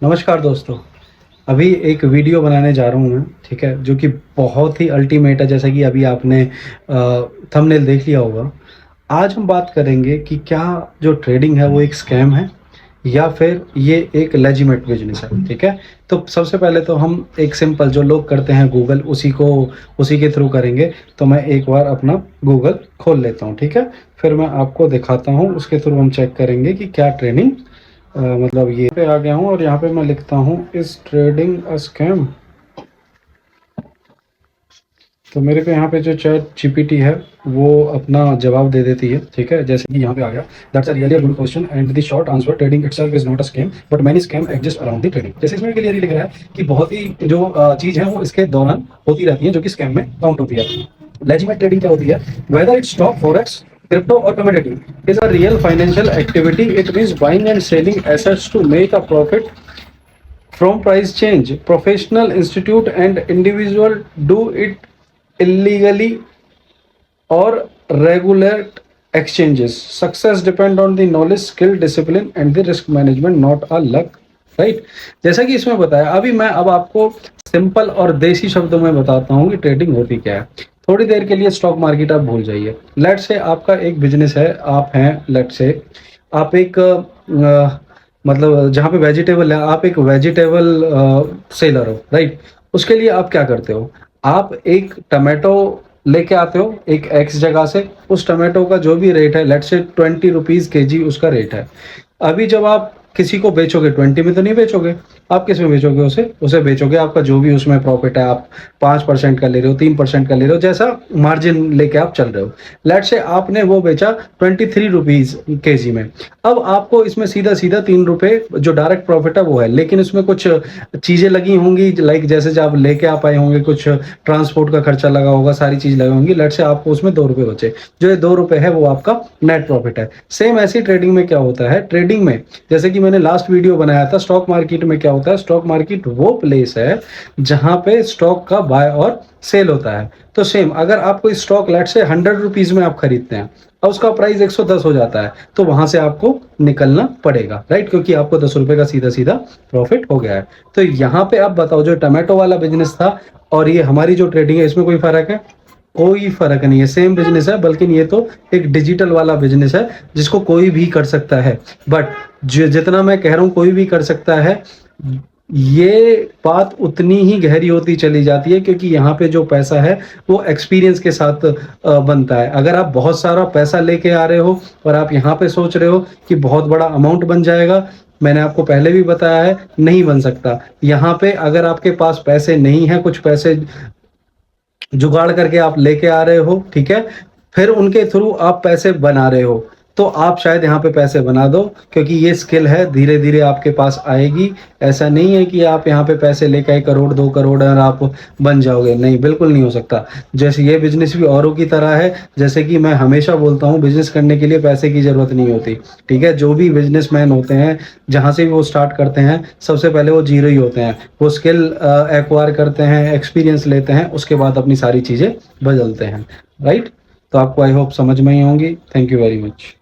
नमस्कार दोस्तों। अभी एक वीडियो बनाने जा रहा हूँ मैं, ठीक है, जो कि बहुत ही अल्टीमेट है। जैसा कि अभी आपने थंबनेल देख लिया होगा। आज हम बात करेंगे कि क्या जो ट्रेडिंग है वो एक स्कैम है या फिर ये एक लेजिमेट बिजनेस है, ठीक है। तो सबसे पहले तो हम एक सिंपल जो लोग करते हैं गूगल, उसी के थ्रू करेंगे। तो मैं एक बार अपना गूगल खोल लेता हूँ, ठीक है। फिर मैं आपको दिखाता हूँ, उसके थ्रू हम चेक करेंगे कि क्या ट्रेडिंग मतलब ये पे आ गया हूँ और यहाँ पे मैं लिखता हूँ इस ट्रेडिंग अ स्कैम। तो मेरे पे यहाँ पे जो चैट जीपीटी है वो अपना जवाब दे देती है, ठीक है। जैसे कि यहाँ पे आ गया, that's a really good question and the short answer, trading itself is not a scam but many scam exist around the trading. जैसे इसमें क्लियरली लिख रहा है कि बहुत ही जो चीज है वो इसके दौरान होती रहती है जो कि स्कैम में काउंट होती है। लेजिटिमेट ट्रेडिंग क्या होती है? Whether it's stock, forex, crypto or commodity is a real financial activity. It means buying and selling assets to make a profit from price change. Professional institute and individual do it illegally or regulate exchanges. Success depend on the knowledge, skill, discipline and the risk management, not a luck. Right, जैसा कि इसमें बताया। अभी मैं अब आपको simple और देसी शब्दों में बताता हूँ कि ट्रेडिंग होती क्या है। थोड़ी देर के लिए स्टॉक मार्केट आप भूल जाइए। लेट से आपका एक बिजनेस है, आप हैं, लेट से आप एक मतलब जहाँ पे वेजिटेबल है, आप एक वेजिटेबल सेलर हो, राइट। उसके लिए आप क्या करते हो? आप एक टमाटो लेके आते हो एक एक्स जगह से। उस टमाटो का जो भी रेट है, लेट से 20 रुपीज केजी उसका रेट है। अभी जब आप किसी को बेचोगे 20 में तो नहीं बेचोगे, आप किस में बेचोगे? उसे बेचोगे आपका जो भी उसमें प्रॉफिट है, आप 5% का ले रहे हो, 3% का ले रहे हो, जैसा मार्जिन लेके आप चल रहे हो। लेट से आपने वो बेचा 23 रुपीज केजी में। अब आपको इसमें सीधा सीधा 3 रुपए जो डायरेक्ट प्रॉफिट है वो है, लेकिन उसमें कुछ चीजें लगी होंगी, लाइक जैसे जब आप लेके आप आए होंगे, कुछ ट्रांसपोर्ट का खर्चा लगा होगा, सारी चीज लगी होंगी। लेट से आपको उसमें 2 रुपए बचे, जो ये 2 रुपए है वो आपका नेट प्रॉफिट है। सेम ऐसी ट्रेडिंग में क्या होता है? ट्रेडिंग में जैसे कि मैंने लास्ट वीडियो बनाया था, स्टॉक मार्केट में क्या होता है? स्टॉक मार्केट वो प्लेस है जहां पे स्टॉक का बाय और सेल होता है। तो सेम अगर आप कोई स्टॉक लेट से 100 रुपीज में आप खरीदते हैं और उसका प्राइस 110 हो जाता है, तो वहां से आपको निकलना पड़ेगा, राइट, क्योंकि आपको 10 रुपए का सीधा सीधा प्रॉफिट हो गया है। तो यहाँ पे आप बताओ, जो टमाटो वाला बिजनेस था और ये हमारी जो ट्रेडिंग है, इसमें कोई फर्क है? कोई फर्क नहीं है, सेम बिजनेस है, बल्कि ये तो एक डिजिटल वाला बिजनेस है जिसको कोई भी कर सकता है। बट जितना मैं कह रहा हूं कोई भी कर सकता है, ये बात उतनी ही गहरी होती चली जाती है, क्योंकि यहाँ पे जो पैसा है वो एक्सपीरियंस के साथ बनता है। अगर आप बहुत सारा पैसा लेके आ रहे हो और आप यहाँ पे सोच रहे हो कि बहुत बड़ा अमाउंट बन जाएगा, मैंने आपको पहले भी बताया है, नहीं बन सकता। यहाँ पे अगर आपके पास पैसे नहीं है, कुछ पैसे जुगाड़ करके आप लेके आ रहे हो, ठीक है, फिर उनके थ्रू आप पैसे बना रहे हो, तो आप शायद यहाँ पे पैसे बना दो, क्योंकि ये स्किल है, धीरे धीरे आपके पास आएगी। ऐसा नहीं है कि आप यहाँ पे पैसे लेकर 1 करोड़ 2 करोड़ और आप बन जाओगे, नहीं, बिल्कुल नहीं हो सकता। जैसे ये बिजनेस भी औरों की तरह है, जैसे कि मैं हमेशा बोलता हूँ, बिजनेस करने के लिए पैसे की जरूरत नहीं होती, ठीक है। जो भी बिजनेसमैन होते हैं, जहाँ से भी वो स्टार्ट करते हैं, सबसे पहले वो जीरो ही होते हैं। वो स्किल एक्वायर करते हैं, एक्सपीरियंस लेते हैं, उसके बाद अपनी सारी चीजें बदलते हैं, राइट। तो आपको आई होप समझ में ही होंगी। Thank you very much.